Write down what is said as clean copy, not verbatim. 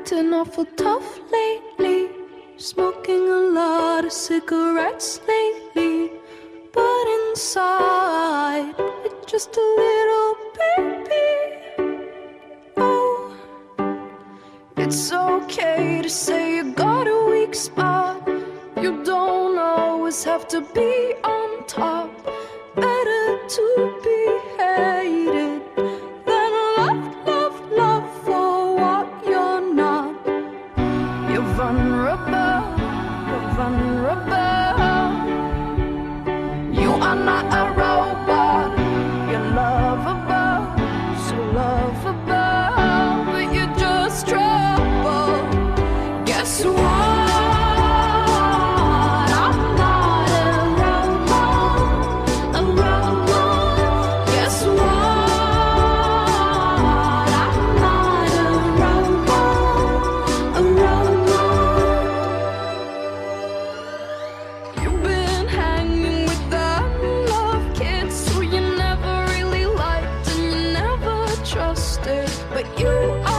acting awful tough lately. Smoking a lot of cigarettes lately. But inside, it's just a little baby. Oh, it's okay to say you got a weak spot. You don't always have to be on top. Better to be hated than love for what you're not. You're vulnerable, you're vulnerable. You are not a robot. You're lovable, so lovable. But you're just trouble. Guess what? But you are